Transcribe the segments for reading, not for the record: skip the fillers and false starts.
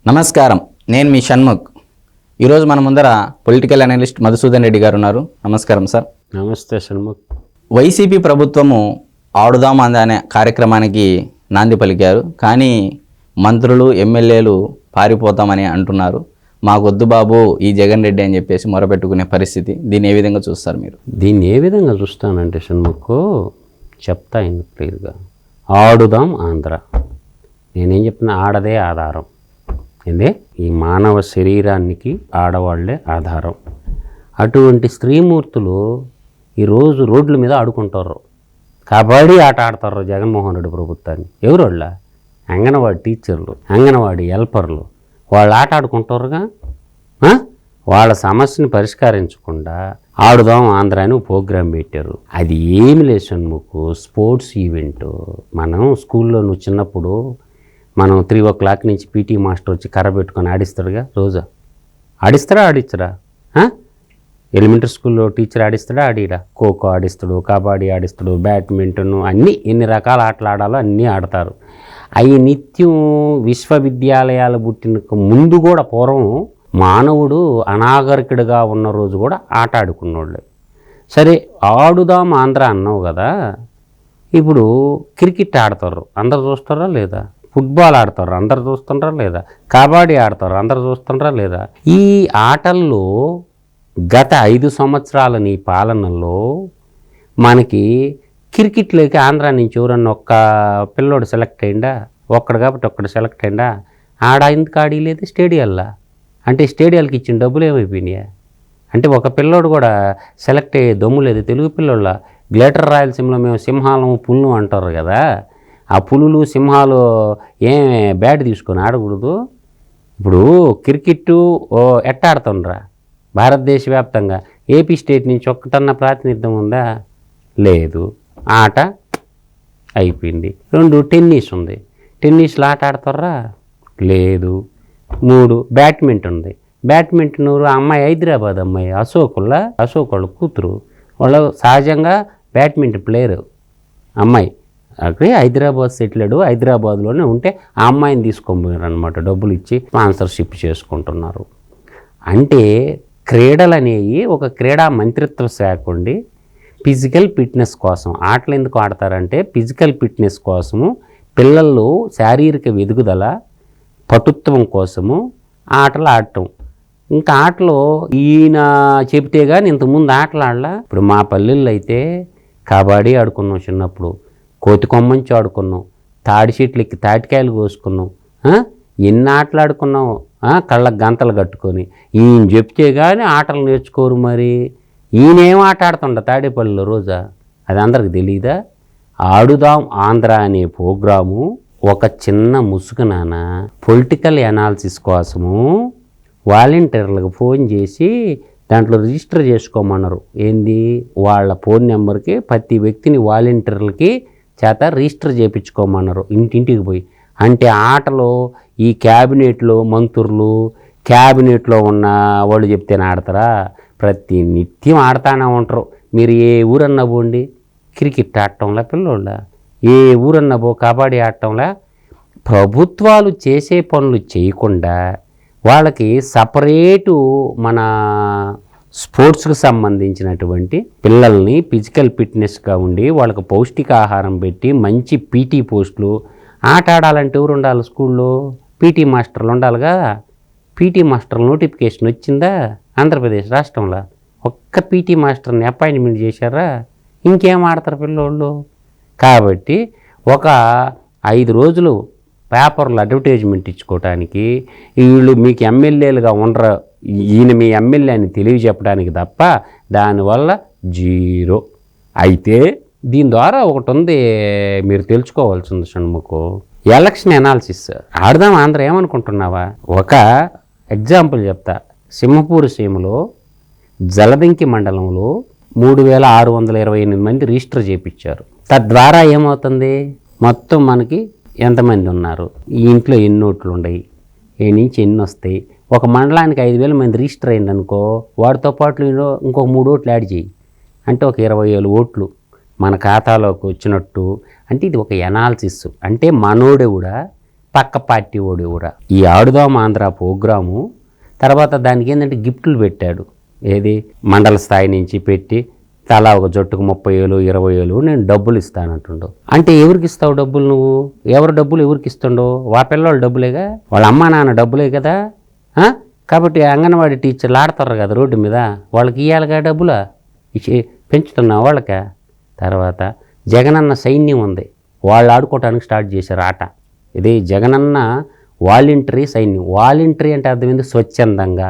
నమస్కారం, నేను మీ షణ్ముఖ్. ఈరోజు మన ముందర పొలిటికల్ అనలిస్ట్ మధుసూదన్ రెడ్డి గారు ఉన్నారు. నమస్కారం సార్. నమస్తే షణ్ముఖ్. వైసీపీ ప్రభుత్వము ఆడుదాం అనే కార్యక్రమానికి నాంది పలికారు. కానీ మంత్రులు ఎమ్మెల్యేలు పారిపోతామని అంటున్నారు. మాకొద్దు బాబు ఈ జగన్ రెడ్డి అని చెప్పేసి మొరపెట్టుకునే పరిస్థితి. దీన్ని ఏ విధంగా చూస్తారు మీరు? దీన్ని ఏ విధంగా చూస్తానంటే షణ్ముఖ్ చెప్తా ఇందుకు క్లియర్గా. ఆడుదాం ఆంధ్ర. నేనేం చెప్తున్నా, ఆడదే ఆధారం. ఏందే, ఈ మానవ శరీరానికి ఆడవాళ్లే ఆధారం. అటువంటి స్త్రీమూర్తులు ఈరోజు రోడ్ల మీద ఆడుకుంటారు, కబడ్డీ ఆట ఆడతారు జగన్మోహన్ రెడ్డి ప్రభుత్వాన్ని. ఎవరు వాళ్ళ? అంగన్వాడీ టీచర్లు, అంగన్వాడీ హెల్పర్లు. వాళ్ళు ఆట ఆడుకుంటారుగా. వాళ్ళ సమస్యని పరిష్కరించకుండా ఆడుదాం ఆంధ్ర అని ప్రోగ్రాం పెట్టారు. అది ఏమి లేదు షణ్ముఖ్, స్పోర్ట్స్ ఈవెంట్. మనం స్కూల్లో నువ్వు చిన్నప్పుడు మనం 3 o'clock నుంచి పీటీ మాస్టర్ వచ్చి కర్ర పెట్టుకొని ఆడిస్తాడుగా. రోజా ఆడిస్తారా? ఆడించరా? ఎలిమెంటరీ స్కూల్లో టీచర్ ఆడిస్తాడా? ఆడిరా. ఖోఖో ఆడిస్తాడు, కబడ్డీ ఆడిస్తాడు, బ్యాడ్మింటన్, అన్నీ ఎన్ని రకాల ఆటలు ఆడాలో అన్నీ ఆడతారు. అవి నిత్యం విశ్వవిద్యాలయాలు పుట్టిన ముందు కూడా పూర్వం మానవుడు అనాగరికుడిగా ఉన్న రోజు కూడా ఆట ఆడుకున్నోళ్ళే. సరే, ఆడుదాం ఆంధ్ర అన్నావు కదా. ఇప్పుడు క్రికెట్ ఆడతారు, అందరు చూస్తారా లేదా? ఫుట్బాల్ ఆడతారు, అందరు చూస్తుండ్రా లేదా? కబడ్డీ ఆడతారు, అందరు చూస్తుండ్రా లేదా? ఈ ఆటల్లో గత 5 సంవత్సరాల నీ పాలనలో మనకి క్రికెట్లోకి ఆంధ్ర నుంచి ఎవరన్నా ఒక్క పిల్లోడు సెలెక్ట్ అయిందా? ఒక్కడు కాబట్టి ఒక్కడు సెలెక్ట్ అయిందా? ఆడ ఎందుకు ఆడలేదు స్టేడియాల్లో? అంటే స్టేడియాలకి ఇచ్చిన డబ్బులు ఏమైపోయినాయా? అంటే ఒక పిల్లోడు కూడా సెలెక్ట్ అయ్యే దమ్ము లేదు తెలుగు పిల్లోళ్ళ. గ్రేటర్ రాయలసీమలో మేము సింహాలం పుల్లు అంటారు కదా. ఆ పులులు సింహాలు ఏమే బ్యాట్ తీసుకొని ఆడకూడదు. ఇప్పుడు క్రికెట్ ఎట్ట ఆడుతుండ్రా భారతదేశ వ్యాప్తంగా? ఏపీ స్టేట్ నుంచి ఒక్కటన్నా ప్రాతినిధ్యం ఉందా? లేదు. ఆట అయిపోయింది. 2 టెన్నిస్ ఉంది, టెన్నిస్లో ఆట ఆడతారా? లేదు. 3 బ్యాడ్మింటన్ ఉంది. బ్యాడ్మింటన్ అమ్మాయి హైదరాబాద్ అమ్మాయి అశోక్ వాళ్ళ కూతురు. వాళ్ళు సహజంగా బ్యాడ్మింటన్ ప్లేయరు అమ్మాయి. అక్కడే హైదరాబాద్ సెటిల్డ్, హైదరాబాద్లోనే ఉంటే ఆ అమ్మాయిని తీసుకొని అనమాట, డబ్బులు ఇచ్చి స్పాన్సర్షిప్ చేసుకుంటున్నారు. అంటే క్రీడలు అనేవి ఒక క్రీడా మంత్రిత్వ శాఖ ఉండి ఫిజికల్ ఫిట్నెస్ కోసం ఆటలు ఎందుకు ఆడతారంటే ఫిజికల్ ఫిట్నెస్ కోసము, పిల్లల్లో శారీరక ఎదుగుదల పటుత్వం కోసము ఆటలు ఆడటం. ఇంకా ఆటలో ఈయన చెబితే కానీ ఇంతకుముందు ఆటలు ఆడలా. ఇప్పుడు మా పల్లెల్లో అయితే కబడ్డీ ఆడుకున్నాం చిన్నప్పుడు, కోతి కొమ్మంచి ఆడుకున్నాం, తాడి చెట్లు ఎక్కి తాటికాయలు కోసుకున్నాం. ఎన్ని ఆటలు ఆడుకున్నాం కళ్ళకు గంతలు కట్టుకొని. ఈయన చెప్తే కానీ ఆటలు నేర్చుకోరు. మరి ఈయనేం ఆట ఆడుతుండ తాడేపల్లిలో రోజా? అది అందరికి తెలియదా? ఆడుదాం ఆంధ్ర అనే ప్రోగ్రాము ఒక చిన్న ముసుగునాన పొలిటికల్ అనాలిసిస్ కోసము వాలంటీర్లకు ఫోన్ చేసి దాంట్లో రిజిస్టర్ చేసుకోమన్నారు. ఏంది? వాళ్ళ ఫోన్ నెంబర్కి ప్రతి వ్యక్తిని వాలంటీర్లకి చేత రిజిస్టర్ చేయించుకోమన్నారు ఇంటింటికి పోయి. అంటే ఆటలో ఈ క్యాబినెట్లో మంత్రులు, క్యాబినెట్లో ఉన్న వాళ్ళు చెప్తేనే ఆడతారా? ప్రతి నిత్యం ఆడతానే ఉంటారు. మీరు ఏ ఊరన్నా పోండి, క్రికెట్ ఆడటంలా పిల్లోళ్ళ, ఏ ఊరన్నా పో కబడ్డీ ఆడటంలా. ప్రభుత్వాలు చేసే పనులు చేయకుండా వాళ్ళకి సపరేటు మన స్పోర్ట్స్కి సంబంధించినటువంటి పిల్లల్ని ఫిజికల్ ఫిట్నెస్గా ఉండి వాళ్ళకి పౌష్టికాహారం పెట్టి మంచి పీటీ పోస్టులు. ఆట ఆడాలంటే ఎవరు ఉండాలి? స్కూల్లో పీటీ మాస్టర్లు ఉండాలిగా. పీటీ మాస్టర్ల నోటిఫికేషన్ వచ్చిందా ఆంధ్రప్రదేశ్ రాష్ట్రంలో? ఒక్క పీటీ మాస్టర్ని అపాయింట్మెంట్ చేశారా? ఇంకేం ఆడతారు పిల్లోళ్ళు? కాబట్టి ఒక 5 రోజులు పేపర్లో అడ్వర్టైజ్మెంట్ ఇచ్చుకోవటానికి వీళ్ళు మీకు ఎమ్మెల్యేలుగా ఉండరు, ఈయన మీ ఎమ్మెల్యే అని తెలియజెప్పడానికి తప్ప దానివల్ల 0. అయితే దీని ద్వారా ఒకటి ఉంది, మీరు తెలుసుకోవాల్సింది షణ్ముఖ్. Election analysis. ఆడదాం ఆంధ్ర ఏమనుకుంటున్నావా? ఒక ఎగ్జాంపుల్ చెప్తా. సింహపూర్ సీమలో జలదంకి మండలంలో 3628 మంది రిజిస్టర్ చేయించారు. తద్వారా ఏమవుతుంది? మొత్తం మనకి ఎంతమంది ఉన్నారు, ఈ ఇంట్లో ఎన్ని ఓట్లు ఉన్నాయి, ఏ నుంచి ఎన్ని వస్తాయి. ఒక మండలానికి 5000 మంది రిజిస్టర్ అయిందనుకో, వాడితో పాటు ఇంకొక 3 ఓట్లు యాడ్ చేయి, అంటే ఒక 20,000 ఓట్లు మన ఖాతాలోకి వచ్చినట్టు. అంటే ఇది ఒక ఎనాలిసిస్. అంటే మనోడు కూడా పక్క పార్టీ ఓడి ఊరా. ఈ ఆడుదాం ఆంధ్ర ప్రోగ్రాము తర్వాత దానికి ఏంటంటే గిఫ్టులు పెట్టాడు. ఏది మండల స్థాయి నుంచి పెట్టి తలా ఒక జట్టుకు 30,000 20,000 నేను డబ్బులు ఇస్తానంటుండు. అంటే ఎవరికి ఇస్తావు డబ్బులు నువ్వు? ఎవరి డబ్బులు ఎవరికి ఇస్తుండో? పిల్లవాళ్ళ డబ్బులేగా, వాళ్ళ అమ్మా నాన్న డబ్బులే కదా. కాబట్టి అంగన్వాడీ టీచర్లు ఆడతారు కదా రోడ్డు మీద, వాళ్ళకి ఇవ్వాలిగా డబ్బులా ఇచ్చి పెంచుతున్నావు వాళ్ళక. తర్వాత జగనన్న సైన్యం ఉంది, వాళ్ళు ఆడుకోవటానికి స్టార్ట్ చేశారు ఆట. ఇది జగనన్న వాలంటరీ సైన్యం. వాలంటరీ అంటే అర్థమైంది స్వచ్ఛందంగా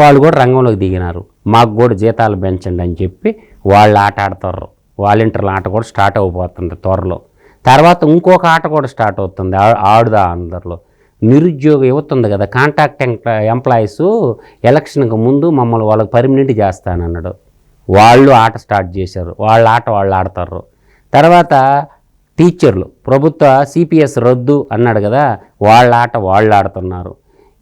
వాళ్ళు కూడా రంగంలోకి దిగినారు. మాకు కూడా జీతాలు పెంచండి అని చెప్పి వాళ్ళు ఆట ఆడతారు. వాలంటీర్ల ఆట కూడా స్టార్ట్ అయిపోతుంది త్వరలో. తర్వాత ఇంకొక ఆట కూడా స్టార్ట్ అవుతుంది ఆడుదా అందరిలో. నిరుద్యోగ యువత ఉంది కదా, కాంట్రాక్ట్ ఎంప్లాయీస్ ఎలక్షన్కి ముందు మమ్మల్ని వాళ్ళకి పర్మనెంట్ చేస్తానన్నాడు. వాళ్ళు ఆట స్టార్ట్ చేశారు, వాళ్ళ ఆట వాళ్ళు ఆడతారు. తర్వాత టీచర్లు ప్రభుత్వ సిపిఎస్ రద్దు అన్నాడు కదా, వాళ్ళ ఆట వాళ్ళు ఆడుతున్నారు.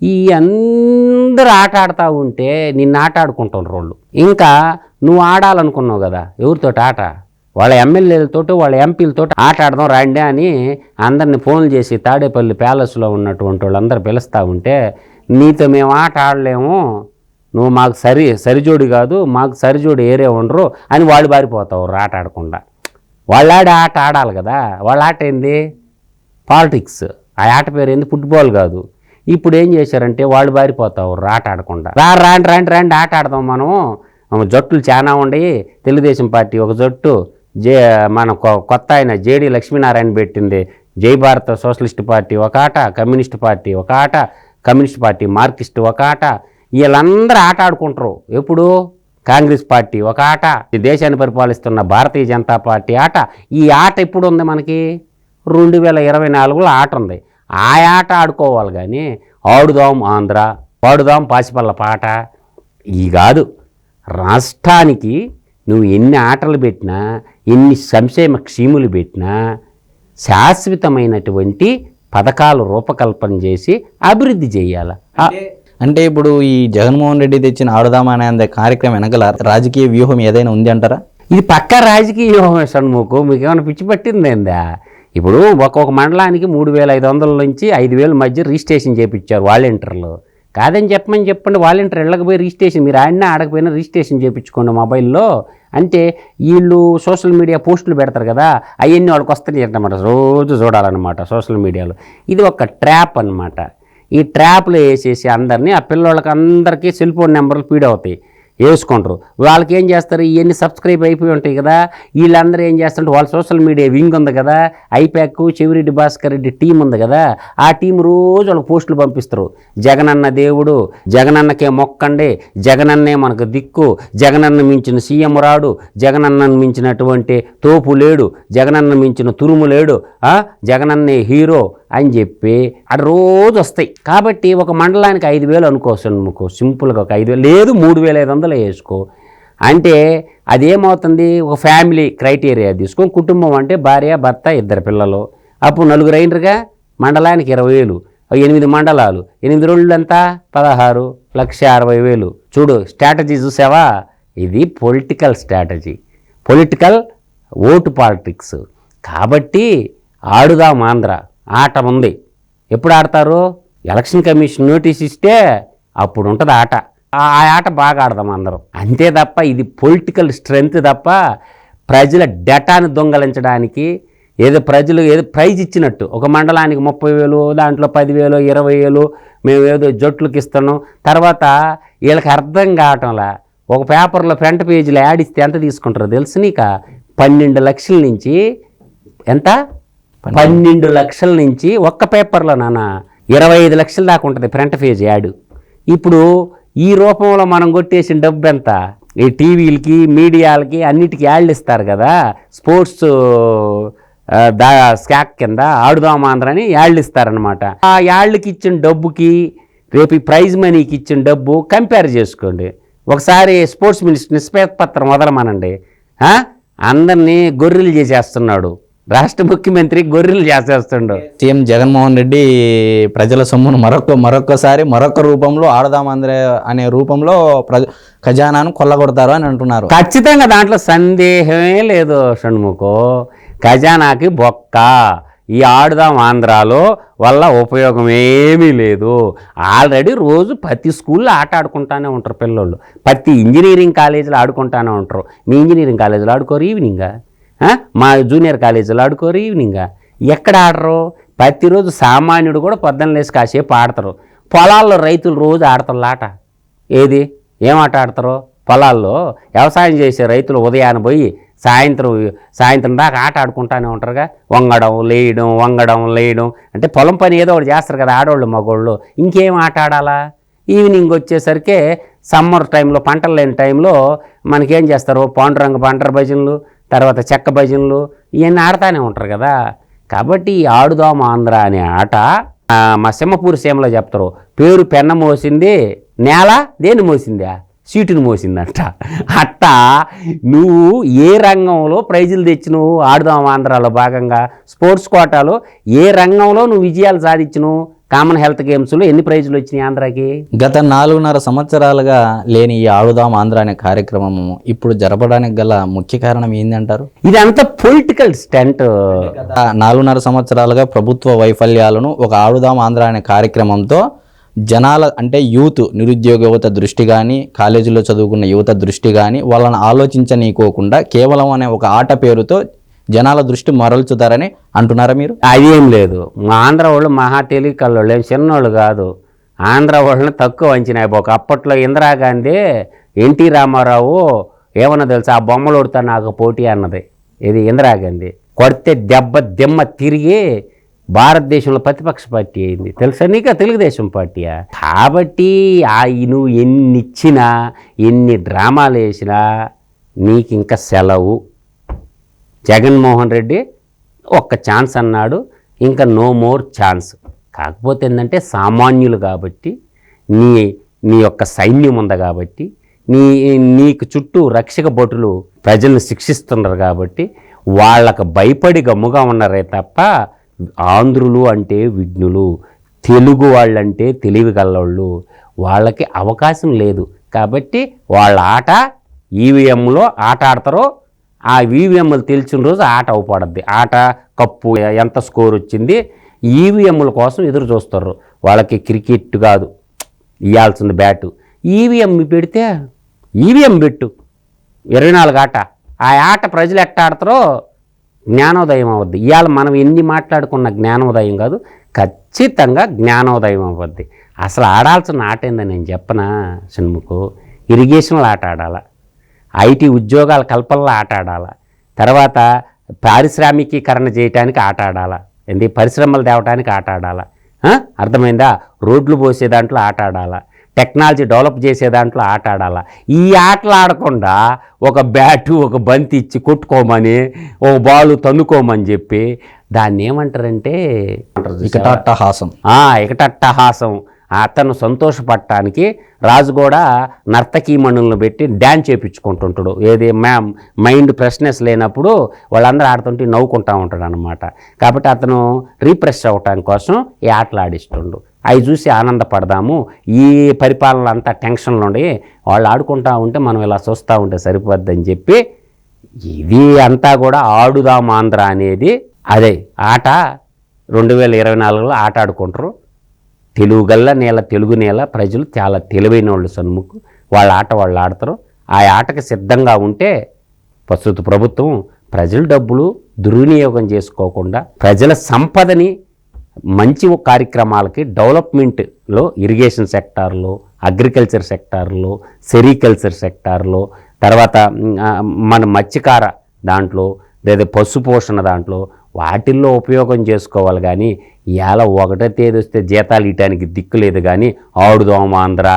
ఈ అందరు ఆట ఆడుతూ ఉంటే నిన్ను ఆట ఆడుకుంటున్నారు వాళ్ళు. ఇంకా నువ్వు ఆడాలనుకున్నావు కదా, ఎవరితో ఆట? వాళ్ళ ఎమ్మెల్యేలతో వాళ్ళ ఎంపీలతో ఆట ఆడదాం రండి అని అందరిని ఫోన్లు చేసి తాడేపల్లి ప్యాలెస్లో ఉన్నటువంటి వాళ్ళందరూ పిలుస్తూ ఉంటే, నీతో మేము ఆట ఆడలేము, నువ్వు మాకు సరిజోడి కాదు, మాకు సరిజోడి ఏరే ఉండరు అని వాళ్ళు బారిపోతావు ఆట ఆడకుండా. వాళ్ళు ఆట ఆడాలి కదా. వాళ్ళ ఆట ఏంది? పాలిటిక్స్. ఆ ఆట పేరు ఏంది? ఫుట్బాల్ కాదు. ఇప్పుడు ఏం చేశారంటే వాళ్ళు బారిపోతావు ఆట ఆడకుండా. రాండి ఆట ఆడదాం మనం, జట్టులు చాలా ఉండయి. తెలుగుదేశం పార్టీ ఒక జట్టు, మన కొత్త ఆయన జేడి లక్ష్మీనారాయణ పెట్టింది జై భారత సోషలిస్ట్ పార్టీ ఒక ఆట, కమ్యూనిస్ట్ పార్టీ ఒక ఆట, కమ్యూనిస్ట్ పార్టీ మార్క్సిస్ట్ ఒక ఆట. వీళ్ళందరూ ఆట ఆడుకుంటారు. ఎప్పుడు? కాంగ్రెస్ పార్టీ ఒక ఆట, దేశాన్ని పరిపాలిస్తున్న భారతీయ జనతా పార్టీ ఆట. ఈ ఆట ఎప్పుడు ఉంది మనకి? 2024లో ఆట ఉంది. ఆ ఆట ఆడుకోవాలి కానీ ఆడుదాం ఆంధ్ర, పాడుదాం పాసిపల్ల పాట ఈ కాదు. రాష్ట్రానికి నువ్వు ఎన్ని ఆటలు పెట్టినా, ఎన్ని సంక్షేమ స్కీములు పెట్టినా, శాశ్వతమైనటువంటి పథకాలు రూపకల్పన చేసి అభివృద్ధి చేయాలి. అంటే ఇప్పుడు ఈ జగన్మోహన్ రెడ్డి తెచ్చిన ఆడుదామా అనే కార్యక్రమం వెనకాల రాజకీయ వ్యూహం ఏదైనా ఉంది అంటారా? ఇది పక్కా రాజకీయ వ్యూహం షణ్ముఖు. మీకు ఏమైనా పిచ్చి పట్టిందేందా? ఇప్పుడు ఒక్కొక్క మండలానికి 3,500 నుంచి 5,000 మధ్య రిజిస్ట్రేషన్ చేయించారు వాలంటీర్లు. కాదని చెప్పండి, వాలంటీర్ ఇళ్ళకి పోయి రిజిస్ట్రేషన్, మీరు ఆడకపోయినా రిజిస్ట్రేషన్ చేయించుకోండి మొబైల్లో. అంటే వీళ్ళు సోషల్ మీడియా పోస్టులు పెడతారు కదా, అవన్నీ వాళ్ళకి వస్తాయి అన్నమాట, రోజు చూడాలన్నమాట సోషల్ మీడియాలో. ఇది ఒక ట్రాప్ అన్నమాట. ఈ ట్రాప్లో వేసేసి అందరినీ, ఆ పిల్లలకి అందరికీ సెల్ ఫోన్ నెంబర్లు ఫీడ్ అవుతాయి, వేసుకుంటారు. వాళ్ళకి ఏం చేస్తారు, ఇవన్నీ సబ్స్క్రైబ్ అయిపోయి ఉంటాయి కదా, వీళ్ళందరూ ఏం చేస్తుంటే వాళ్ళ సోషల్ మీడియా వింగ్ ఉంది కదా, ఐప్యాక్ చెవిరెడ్డి భాస్కర్ రెడ్డి టీం ఉంది కదా, ఆ టీం రోజు వాళ్ళకి పోస్టులు పంపిస్తారు. జగనన్న దేవుడు, జగనన్నకే మొక్కండి, జగనన్నే మనకు దిక్కు, జగనన్న మించిన సీఎం రాడు, జగనన్నను మించినటువంటి తోపు లేడు, జగనన్న మించిన తురుము లేడు, జగనన్నే హీరో అని చెప్పి అది రోజు వస్తాయి. కాబట్టి ఒక మండలానికి 5,000 అనుకోవచ్చు, సింపుల్గా ఒక 5,000 లేదు 3,500 వేసుకో. అంటే అదేమవుతుంది, ఒక ఫ్యామిలీ క్రైటీరియా తీసుకో. కుటుంబం అంటే భార్య భర్త 2 పిల్లలు, అప్పుడు 4 అయినరుగా, మండలానికి 20,000, 8 మండలాలు, 8 రోజులు ఎంత? 16,60,000. చూడు స్ట్రాటజీ చూసావా? ఇది political strategy, political vote politics. కాబట్టి ఆడుదాం ఆంధ్ర ఆట ఉంది. ఎప్పుడు ఆడతారు? ఎలక్షన్ కమిషన్ నోటీస్ ఇస్తే అప్పుడు ఉంటుంది ఆట. ఆ ఆట బాగా ఆడదాం అందరం, అంతే తప్ప ఇది పొలిటికల్ స్ట్రెంగ్త్ తప్ప ప్రజల డేటాను దొంగలించడానికి ఏదో ప్రజలు ఏదో ప్రైజ్ ఇచ్చినట్టు ఒక మండలానికి 30,000, దాంట్లో 10,000 20,000 మేము ఏదో జట్లకు ఇస్తున్నాం. తర్వాత వీళ్ళకి అర్థం కావటంలా ఒక పేపర్లో ఫ్రంట్ పేజీలో యాడ్ ఇస్తే ఎంత తీసుకుంటారో తెలుసు నీక? 12 లక్షల నుంచి ఎంత? 12 లక్షల నుంచి ఒక్క పేపర్లో నాన్న 25 లక్షల దాకా ఉంటుంది ఫ్రంట్ పేజ్ యాడ్. ఇప్పుడు ఈ రూపంలో మనం కొట్టేసిన డబ్బు ఎంత? ఈ టీవీలకి మీడియాలకి అన్నిటికీ యాడ్లు ఇస్తారు కదా, స్పోర్ట్స్ స్కాక్ కింద ఆడుదాం ఆంధ్ర అని యాడ్లు ఇస్తారనమాట. ఆ యాడ్లకి ఇచ్చిన డబ్బుకి రేపు ఈ ప్రైజ్ మనీకి ఇచ్చిన డబ్బు కంపేర్ చేసుకోండి. ఒకసారి స్పోర్ట్స్ మినిస్టర్ నిష్పత్రం వదలమనండి. అందరినీ గొర్రెలు చేసేస్తున్నాడు, రాష్ట్ర ముఖ్యమంత్రి గొర్రెలు చేసేస్తుండు. సీఎం జగన్మోహన్ రెడ్డి ప్రజల సొమ్మును మరొకసారి మరొక రూపంలో ఆడదాం ఆంధ్ర అనే రూపంలో ఖజానాను కొల్లగొడతారు అని అంటున్నారు. ఖచ్చితంగా దాంట్లో సందేహమే లేదు షణ్ముఖో. ఖజానాకి బొక్క. ఈ ఆడుదాం ఆంధ్రాలో వల్ల ఉపయోగం ఏమీ లేదు. ఆల్రెడీ రోజు ప్రతి స్కూల్లో ఆట ఆడుకుంటానే ఉంటారు పిల్లోళ్ళు, ప్రతి ఇంజనీరింగ్ కాలేజీలో ఆడుకుంటానే ఉంటారు. మీ ఇంజనీరింగ్ కాలేజీలో ఆడుకోరు ఈవినింగా, మా జూనియర్ కాలేజీలో ఆడుకోరు ఈవినింగా. ఎక్కడ ఆడరు? ప్రతిరోజు సామాన్యుడు కూడా పొద్దున్న లేసి కాసేపు ఆడతారు. పొలాల్లో రైతులు రోజు ఆడతారు ఆట. ఏది ఏం ఆట ఆడతారు? పొలాల్లో వ్యవసాయం చేసే రైతులు ఉదయాన్ని పోయి సాయంత్రం దాకా ఆట ఆడుకుంటానే ఉంటారుగా. వంగడం లేయడం అంటే పొలం పని ఏదో ఒకటి చేస్తారు కదా ఆడవాళ్ళు మగవాళ్ళు. ఇంకేం ఆట ఆడాలా? ఈవినింగ్ వచ్చేసరికి సమ్మర్ టైంలో పంటలు లేని టైంలో మనకేం చేస్తారు? పాండురంగ పంటర భజనలు, తర్వాత చెక్క భజనలు ఇవన్నీ ఆడుతూనే ఉంటారు కదా. కాబట్టి ఈ ఆడుదాం ఆంధ్ర అనే ఆట మా సింహపూరి సీమలో చెప్తారు, పేరు పెన్న మోసింది, నేల దేన్ని మోసిందా? సీటును మోసిందంట. అట్టా నువ్వు ఏ రంగంలో ప్రైజులు తెచ్చినావు? ఆడుదాం ఆంధ్రాలో భాగంగా స్పోర్ట్స్ కోటాలో ఏ రంగంలో నువ్వు విజయాలు సాధించినావు? కామన్ హెల్త్ గేమ్స్లో ఎన్ని ప్రైజులు వచ్చినాయి ఆంధ్రాకి? గత 4.5 సంవత్సరాలుగా లేని ఈ ఆడుదాం ఆంధ్ర అనే కార్యక్రమం ఇప్పుడు జరపడానికి గల ముఖ్య కారణం ఏందంటారు? ఇదంతా పొలిటికల్ స్టంట్. గత 4.5 సంవత్సరాలుగా ప్రభుత్వ వైఫల్యాలను ఒక ఆడుదాం ఆంధ్ర అనే కార్యక్రమంతో జనాల అంటే యూత్, నిరుద్యోగ యువత దృష్టి కానీ, కాలేజీలో చదువుకున్న యువత దృష్టి కానీ వాళ్ళని ఆలోచించనీకోకుండా కేవలం అనే ఒక ఆట పేరుతో జనాల దృష్టి మరల్చుతారని అంటున్నారా మీరు? అదేం లేదు. మా ఆంధ్ర వాళ్ళు మహా తెలివికల్లోళ్ళు, ఏం చిన్నోళ్ళు కాదు. ఆంధ్ర వాళ్ళని తక్కువ అంచనా అయిపోక. అప్పట్లో ఇందిరాగాంధీ ఎన్టీ రామారావు ఏమన్నా తెలుసా? ఆ బొమ్మలు కొడతా నాకు పోటీ అన్నది. ఇది ఇందిరాగాంధీ కొడితే దిమ్మ తిరిగి భారతదేశంలో ప్రతిపక్ష పార్టీ అయింది. తెలుసా నీకు? తెలుగుదేశం పార్టీయా? కాబట్టి నువ్వు ఎన్ని ఇచ్చినా, ఎన్ని డ్రామాలు వేసినా నీకు ఇంకా సెలవు. జగన్మోహన్ రెడ్డి ఒక్క ఛాన్స్ అన్నాడు, ఇంకా నో మోర్ ఛాన్స్. కాకపోతే ఏంటంటే సామాన్యులు కాబట్టి, నీ యొక్క సైన్యం ఉంది కాబట్టి, నీకు చుట్టూ రక్షక భటులు ప్రజలను శిక్షిస్తున్నారు కాబట్టి వాళ్ళకు భయపడి గమ్ముగా ఉన్నారే తప్ప ఆంధ్రులు అంటే విఘ్నులు, తెలుగు వాళ్ళంటే తెలివి గల్లోళ్ళు, వాళ్ళకి అవకాశం లేదు. కాబట్టి వాళ్ళ ఆట ఈవీఎంలో ఆట ఆడతారో ఆ ఈవీఎంలు తెలిసిన రోజు ఆట అవపడద్ది. ఆట కప్పు ఎంత స్కోర్ వచ్చింది ఈవీఎంల కోసం ఎదురు చూస్తారు. వాళ్ళకి క్రికెట్ కాదు ఇవ్వాల్సింది బ్యాటు. ఈవీఎం పెడితే ఈవీఎం పెట్టు 24 ఆట. ఆ ఆట ప్రజలు ఎట్ట ఆడతారో జ్ఞానోదయం అవ్వద్ది. ఇవాళ మనం ఎన్ని మాట్లాడుకున్న జ్ఞానోదయం కాదు, ఖచ్చితంగా జ్ఞానోదయం అవ్వద్ది. అసలు ఆడాల్సిన ఆట ఏందని నేను చెప్పనా సినిమాకు? ఇరిగేషన్లో ఆట ఆడాల, ఐటీ ఉద్యోగాల కల్పనలో ఆట ఆడాల, తర్వాత పారిశ్రామికీకరణ చేయడానికి ఆట ఆడాల, పరిశ్రమలు తేవడానికి ఆట ఆడాల, అర్థమైందా? రోడ్లు పోసే దాంట్లో ఆట ఆడాల, టెక్నాలజీ డెవలప్ చేసే దాంట్లో ఆట ఆడాల. ఈ ఆటలు ఆడకుండా ఒక బ్యాటు ఒక బంతి ఇచ్చి కొట్టుకోమని, ఒక బాలు తన్నుకోమని చెప్పి దాన్ని ఏమంటారంటే ఇకటట్టహాసం. అతను సంతోషపడటానికి రాజు కూడా నర్తకీమణులను పెట్టి డ్యాన్స్ చేయించుకుంటుంటాడు. ఏది మైండ్ ఫ్రెష్నెస్ లేనప్పుడు వాళ్ళందరూ ఆడుతుంటే నవ్వుకుంటూ ఉంటాడు అనమాట. కాబట్టి అతను రీఫ్రెష్ అవ్వటానికి కోసం ఈ ఆటలు ఆడిస్తుండు. అవి చూసి ఆనందపడదాము. ఈ పరిపాలన అంతా టెన్షన్లో ఉండి వాళ్ళు ఆడుకుంటూ ఉంటే మనం ఇలా చూస్తూ ఉంటే సరిపోద్దని చెప్పి ఇది అంతా కూడా ఆడుదాం ఆంధ్ర అనేది అదే ఆట 2024లో ఆట ఆడుకుంటారు. తెలుగు నేల ప్రజలు చాలా తెలివైన వాళ్ళు సన్ముఖ్. వాళ్ళ ఆట వాళ్ళు ఆడతారు. ఆ ఆటకి సిద్ధంగా ఉంటే ప్రస్తుత ప్రభుత్వం ప్రజల డబ్బులు దుర్వినియోగం చేసుకోకుండా ప్రజల సంపదని మంచి కార్యక్రమాలకి డెవలప్మెంట్లో ఇరిగేషన్ సెక్టార్లో, అగ్రికల్చర్ సెక్టార్లో, సెరికల్చర్ సెక్టార్లో, తర్వాత మన మత్స్యకార దాంట్లో లేదా పశు పోషణ దాంట్లో వాటిల్లో ఉపయోగం చేసుకోవాలి. కానీ ఇవాళ 1వ తేదీ వస్తే జీతాలు ఇవ్వడానికి దిక్కు లేదు. కానీ ఆడుదాం ఆంధ్ర,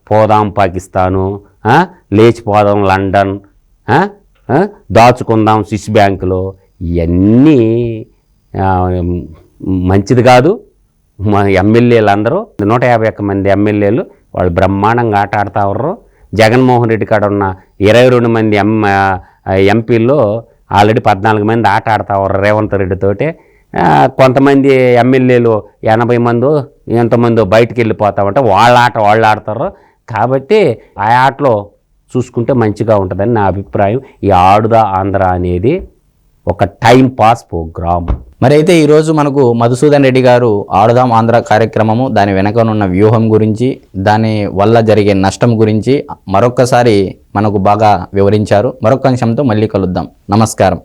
పోదాం పాకిస్తాను, లేచిపోదాం లండన్, దాచుకుందాం స్విస్ బ్యాంకులో, ఇవన్నీ మంచిది కాదు. మా ఎమ్మెల్యేలు అందరూ 151 మంది ఎమ్మెల్యేలు వాళ్ళు బ్రహ్మాండంగా ఆట ఆడుతూ ఉన్నారు. జగన్మోహన్ రెడ్డి కాడ ఉన్న 22 మంది ఎంపీల్లో ఆల్రెడీ 14 మంది ఆట ఆడుతూ ఉన్నారు రేవంత్ రెడ్డితోటే. కొంతమంది ఎమ్మెల్యేలు 80 మందో ఎంతమందో బయటికి వెళ్ళిపోతామంటే వాళ్ళ ఆట వాళ్ళు ఆడతారు. కాబట్టి ఆ ఆటలో చూసుకుంటే మంచిగా ఉంటుందని నా అభిప్రాయం. ఈ ఆడుదా ఆంధ్ర అనేది ఒక టైం పాస్ ప్రోగ్రామ్. మరి అయితే ఈరోజు మనకు మధుసూదన్ రెడ్డి గారు ఆడుదాం ఆంధ్ర కార్యక్రమము, దాని వెనకనున్న వ్యూహం గురించి, దాని వల్ల జరిగే నష్టం గురించి మరొక్కసారి మనకు బాగా వివరించారు. మరొక అంశంతో మళ్ళీ కలుద్దాం. నమస్కారం.